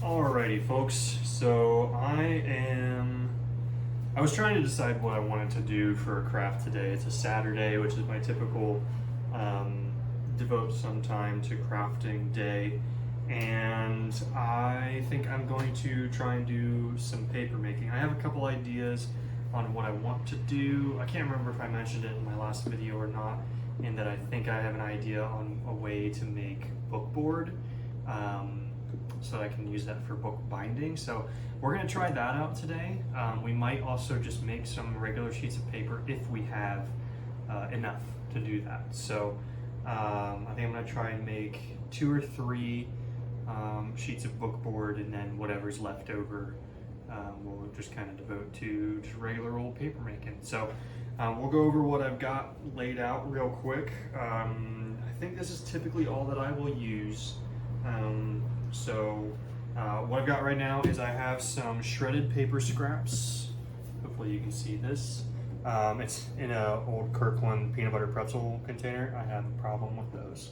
Alrighty, folks. So I was trying to decide what I wanted to do for a craft today. It's a Saturday, which is my typical devote some time to crafting day. And I think I'm going to try and do some paper making. I have a couple ideas on what I want to do. I can't remember if I mentioned it in my last video or not, in that I think I have an idea on a way to make bookboard. So I can use that for book binding. So we're going to try that out today. We might also just make some regular sheets of paper if we have enough to do that. So I think I'm going to try and make 2 or 3 sheets of bookboard, and then whatever's left over we'll just kind of devote to just regular old paper making. So we'll go over what I've got laid out real quick. I think this is typically all that I will use. What I've got right now is I have some shredded paper scraps. Hopefully you can see this. It's in an old Kirkland peanut butter pretzel container. I have a problem with those.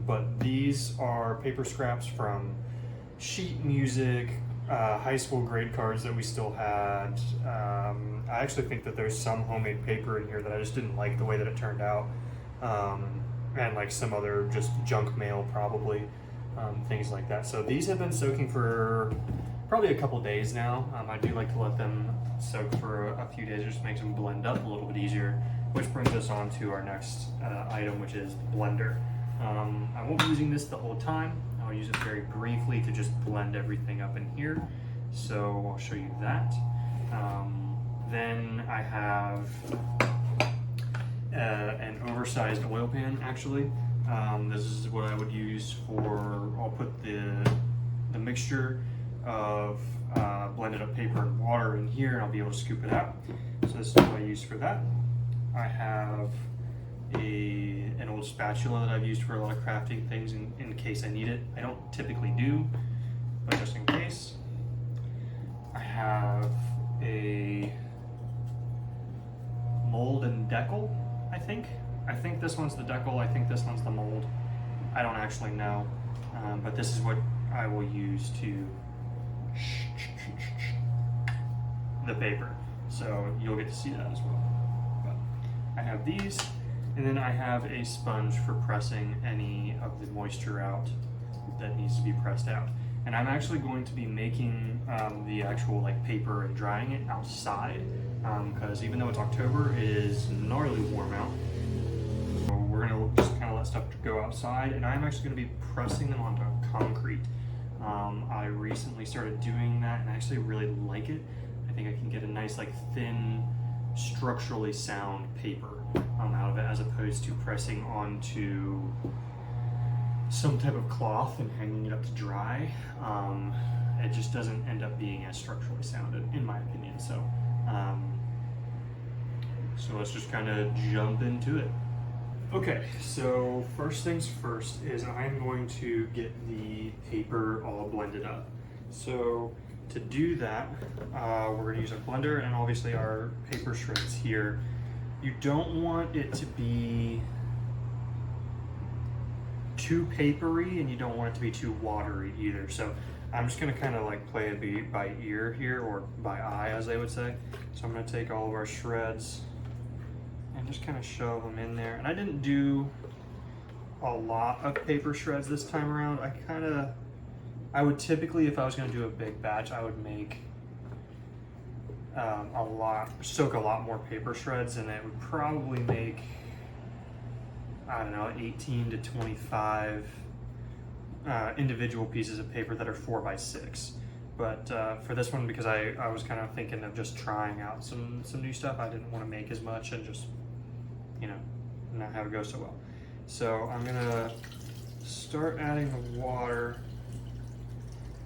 But these are paper scraps from sheet music, high school grade cards that we still had. I actually think that there's some homemade paper in here that I just didn't like the way that it turned out. And like some other just junk mail probably. Things like that. So these have been soaking for probably a couple days now. I do like to let them soak for a few days, just makes them blend up a little bit easier, which brings us on to our next item, which is blender. I won't be using this the whole time. I'll use it very briefly to just blend everything up in here. So I'll show you that. Then I have an oversized oil pan, actually. This is what I would use for, I'll put the mixture of blended up paper and water in here, and I'll be able to scoop it out. So this is what I use for that. I have an old spatula that I've used for a lot of crafting things in case I need it. I don't typically do, but just in case. I have a mold and decal, I think. I think this one's the decal, I think this one's the mold. I don't actually know, but this is what I will use to the paper. So you'll get to see that as well. But I have these, and then I have a sponge for pressing any of the moisture out that needs to be pressed out. And I'm actually going to be making the actual like paper and drying it outside, because even though it's October, it is gnarly warm out. So we're gonna just kind of let stuff go outside, and I'm actually gonna be pressing them onto concrete. I recently started doing that, and I actually really like it. I think I can get a nice like thin, structurally sound paper out of it, as opposed to pressing onto some type of cloth and hanging it up to dry. It just doesn't end up being as structurally sound, in my opinion. So let's just kind of jump into it. Okay, so first things first is I'm going to get the paper all blended up. So to do that, we're going to use our blender and obviously our paper shreds here. You don't want it to be too papery, and you don't want it to be too watery either. So I'm just going to kind of like play it by ear here, or by eye as they would say. So I'm going to take all of our shreds and just kind of shove them in there. And I didn't do a lot of paper shreds this time around. I would typically, if I was going to do a big batch, I would make soak a lot more paper shreds, and it would probably make, I don't know, 18 to 25 individual pieces of paper that are 4x6. But for this one, because I was kind of thinking of just trying out some new stuff, I didn't want to make as much and just, not have it go so well. So I'm gonna start adding the water.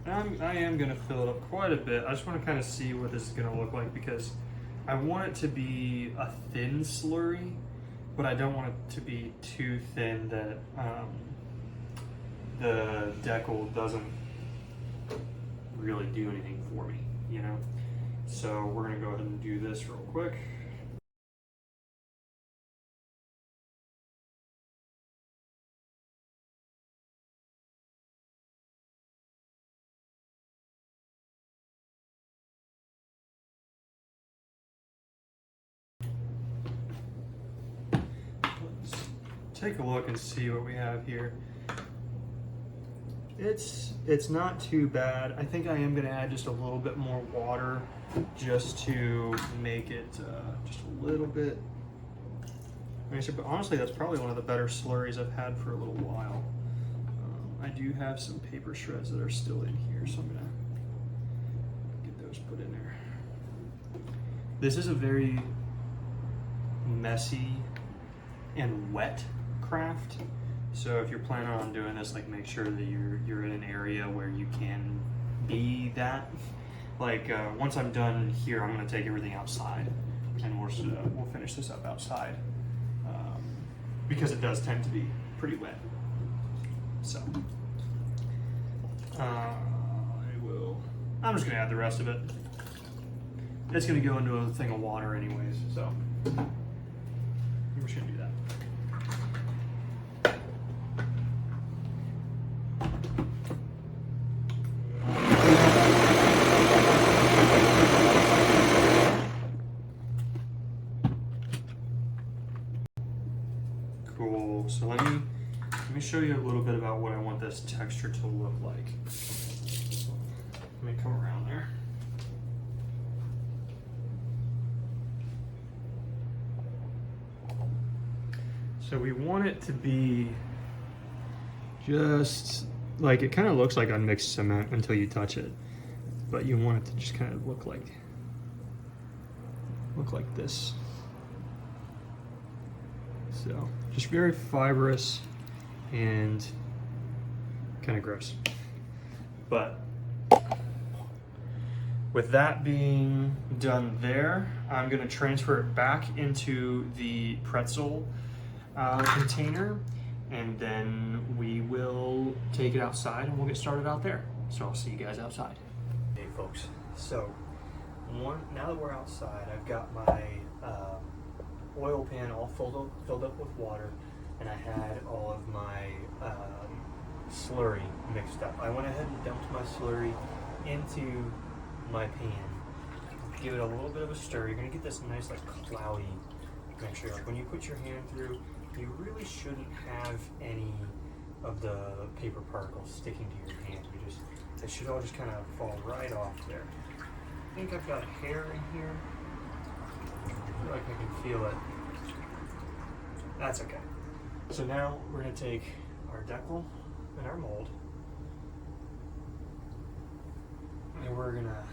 I am gonna fill it up quite a bit. I just want to kind of see what this is gonna look like, because I want it to be a thin slurry, but I don't want it to be too thin that the decal doesn't really do anything for me, So we're gonna go ahead and do this real quick. take a look and see what we have here. It's not too bad. I think I am gonna add just a little bit more water just to make it just a little bit nicer. But honestly, that's probably one of the better slurries I've had for a little while. I do have some paper shreds that are still in here, so I'm gonna get those put in there. This is a very messy and wet craft. So if you're planning on doing this, like make sure that you're in an area where you can be that. Like once I'm done here, I'm gonna take everything outside, and we'll finish this up outside because it does tend to be pretty wet. So I'm just gonna add the rest of it. It's gonna go into a thing of water anyways, so we're just gonna do that. Cool. So let me show you a little bit about what I want this texture to look like. Let me come around there. So we want it to be just like, it kind of looks like unmixed cement until you touch it, but you want it to just kind of look like this. So just very fibrous and kind of gross. But with that being done there, I'm gonna transfer it back into the pretzel container, and then we will take it outside and we'll get started out there. So I'll see you guys outside. Hey folks, so now that we're outside, I've got my oil pan all filled up with water, and I had all of my slurry mixed up. I went ahead and dumped my slurry into my pan. Give it a little bit of a stir. You're gonna get this nice like cloudy mixture. Like when you put your hand through, you really shouldn't have any of the paper particles sticking to your hand. It should all just kind of fall right off there. I think I've got a hair in here. I feel like I can feel it. That's okay. So now we're gonna take our decal and our mold, and we're gonna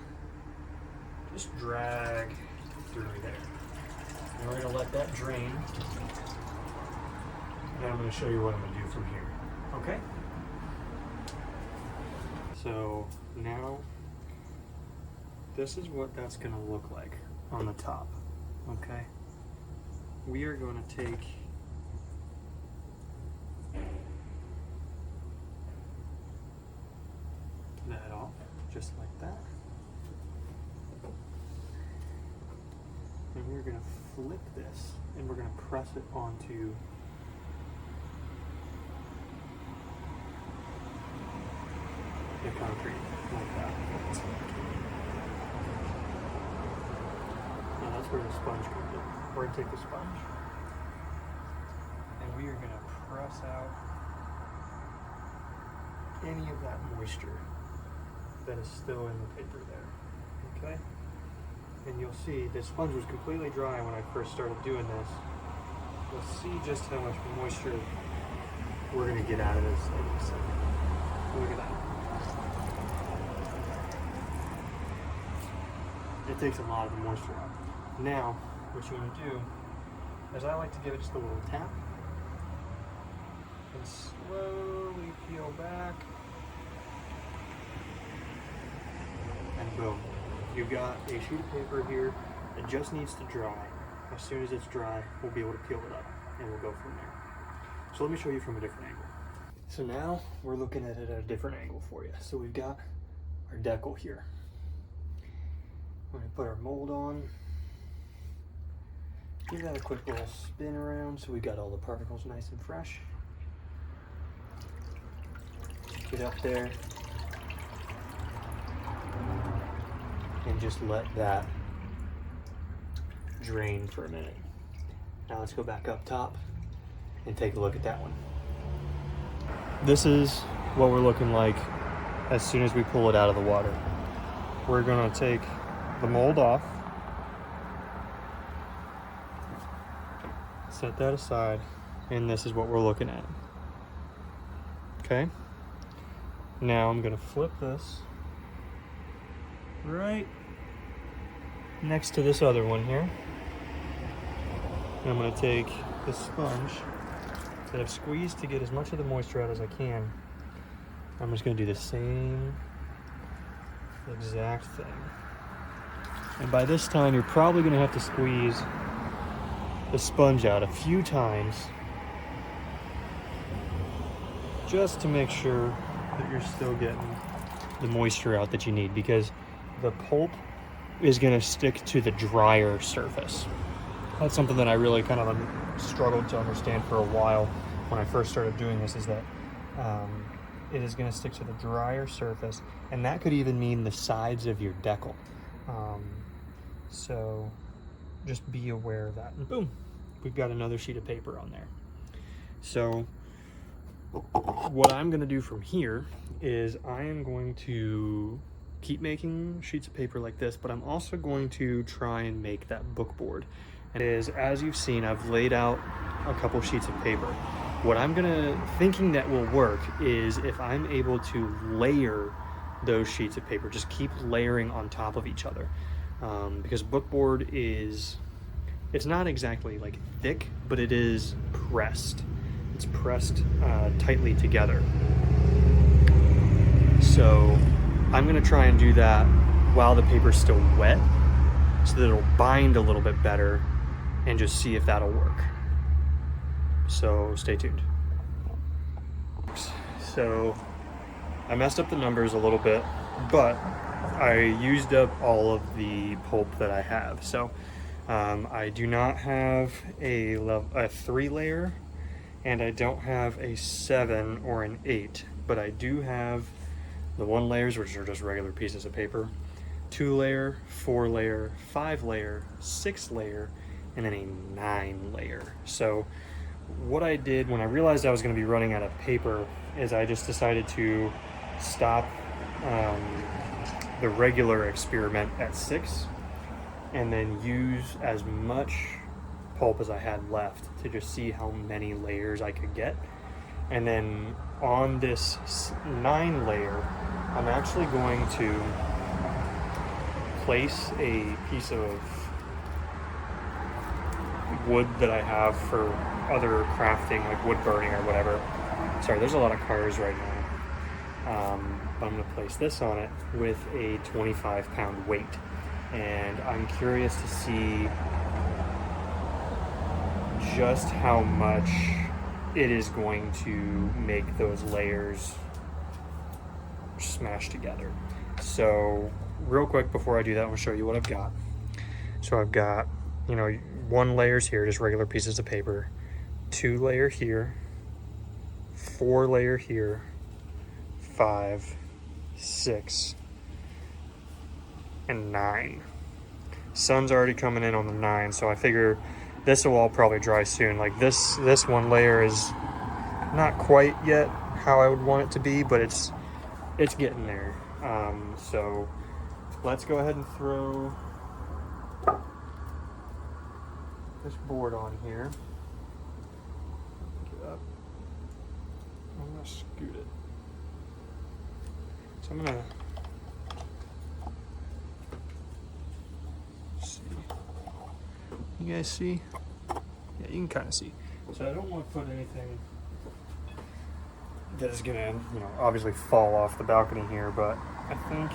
just drag through there. And we're gonna let that drain. And I'm gonna show you what I'm gonna do from here. Okay? So now, this is what that's gonna look like on the top, okay? We are gonna take that off, just like that. And we're gonna flip this, and we're gonna press it onto the concrete, like that. Now that's where the sponge comes in. We're gonna take the sponge, and we are gonna press out any of that moisture that is still in the paper there, okay? And you'll see the sponge was completely dry when I first started doing this. You'll see just how much moisture we're gonna get out of this in a second. Look at that. It takes a lot of the moisture out. Now, what you want to do is I like to give it just a little tap and slowly peel back, and boom. You've got a sheet of paper here that just needs to dry. As soon as it's dry, we'll be able to peel it up, and we'll go from there. So let me show you from a different angle. So now we're looking at it at a different angle for you. So we've got our decal here. We're gonna put our mold on. Give that a quick little spin around so we got all the particles nice and fresh. Get up there and just let that drain for a minute. Now let's go back up top and take a look at that one. This is what we're looking like as soon as we pull it out of the water. We're gonna take the mold off, set that aside, and this is what we're looking at. Okay? Now I'm gonna flip this right next to this other one here. And I'm gonna take the sponge that I've squeezed to get as much of the moisture out as I can. I'm just gonna do the same exact thing. And by this time, you're probably gonna have to squeeze the sponge out a few times just to make sure that you're still getting the moisture out that you need, because the pulp is gonna stick to the drier surface. That's something that I really kind of struggled to understand for a while when I first started doing this, is that it is going to stick to the drier surface, and that could even mean the sides of your decal. So just be aware of that. And boom, we've got another sheet of paper on there. So what I'm going to do from here is I am going to keep making sheets of paper like this, but I'm also going to try and make that book board. And as you've seen, I've laid out a couple sheets of paper. What I'm thinking that will work is if I'm able to layer those sheets of paper, just keep layering on top of each other. Because bookboard it's not exactly like thick, but it is pressed. It's pressed tightly together. So I'm gonna try and do that while the paper's still wet, so that it'll bind a little bit better, and just see if that'll work. So stay tuned. So I messed up the numbers a little bit, but I used up all of the pulp that I have. So I do not have a 3-layer, and I don't have a 7 or an 8, but I do have the 1-layers, which are just regular pieces of paper, 2-layer, 4-layer, 5-layer, 6-layer, and then a 9-layer. So what I did when I realized I was going to be running out of paper is I just decided to stop the regular experiment at 6, and then use as much pulp as I had left to just see how many layers I could get. And then on this 9-layer, I'm actually going to place a piece of wood that I have for other crafting, like wood burning or whatever. Sorry, there's a lot of cars right now. But I'm going to place this on it with a 25-pound weight. And I'm curious to see just how much it is going to make those layers smash together. So real quick before I do that, I'm going to show you what I've got. So I've got, 1 layers here, just regular pieces of paper, 2-layer here, 4-layer here, 5, 6, and 9. Sun's already coming in on the 9, so I figure this will all probably dry soon. Like this 1 layer is not quite yet how I would want it to be, but it's getting there. So let's go ahead and throw this board on here. Pick it up. I'm gonna scoot it. So I'm gonna see. You guys see? Yeah, you can kind of see. So I don't want to put anything that is gonna, obviously fall off the balcony here, but I think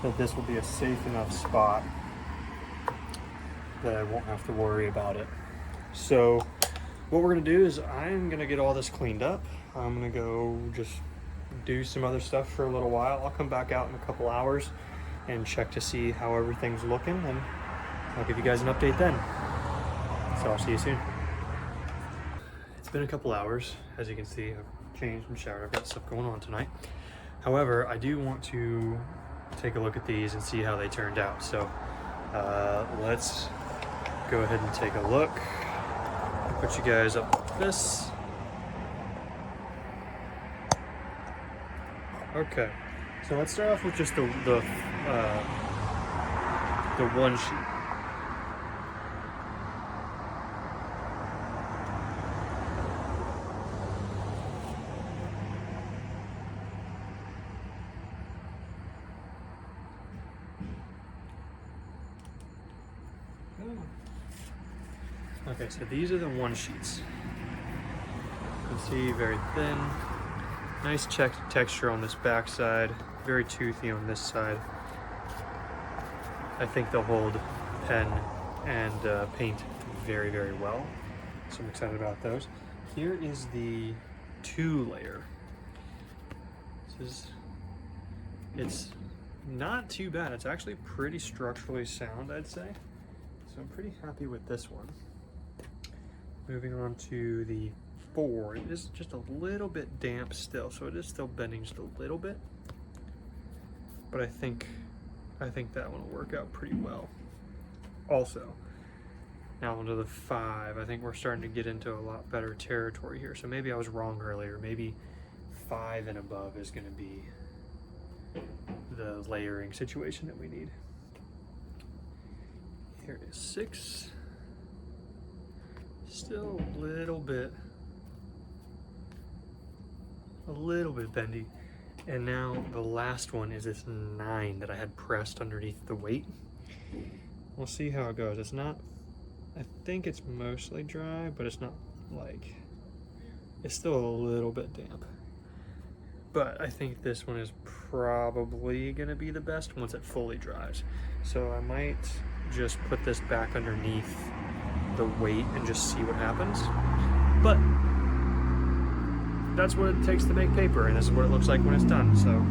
that this will be a safe enough spot that I won't have to worry about it. So what we're gonna do is I'm gonna get all this cleaned up. I'm gonna go just do some other stuff for a little while. I'll come back out in a couple hours and check to see how everything's looking, and I'll give you guys an update then. So I'll see you soon. It's been a couple hours. As you can see, I've changed and showered. I've got stuff going on tonight. However, I do want to take a look at these and see how they turned out. So let's go ahead and take a look. put you guys up with this. Okay, so let's start off with just the one sheet. Okay, so these are the one sheets. You can see very thin. Nice texture on this back side, very toothy on this side. I think they'll hold pen and paint very, very well. So I'm excited about those. Here is the 2-layer. It's not too bad. It's actually pretty structurally sound, I'd say. So I'm pretty happy with this one. Moving on to the 4, it is just a little bit damp still, so it is still bending just a little bit. But I think that one will work out pretty well. Also, now onto the 5. I think we're starting to get into a lot better territory here. So maybe I was wrong earlier. Maybe 5 and above is going to be the layering situation that we need. Here is 6. Still a little bit bendy. And now the last one is this 9 that I had pressed underneath the weight. We'll see how it goes. It's not, I think it's mostly dry, but it's not like, it's still a little bit damp. But I think this one is probably gonna be the best once it fully dries. So I might just put this back underneath the weight and just see what happens. But that's what it takes to make paper, and this is what it looks like when it's done. So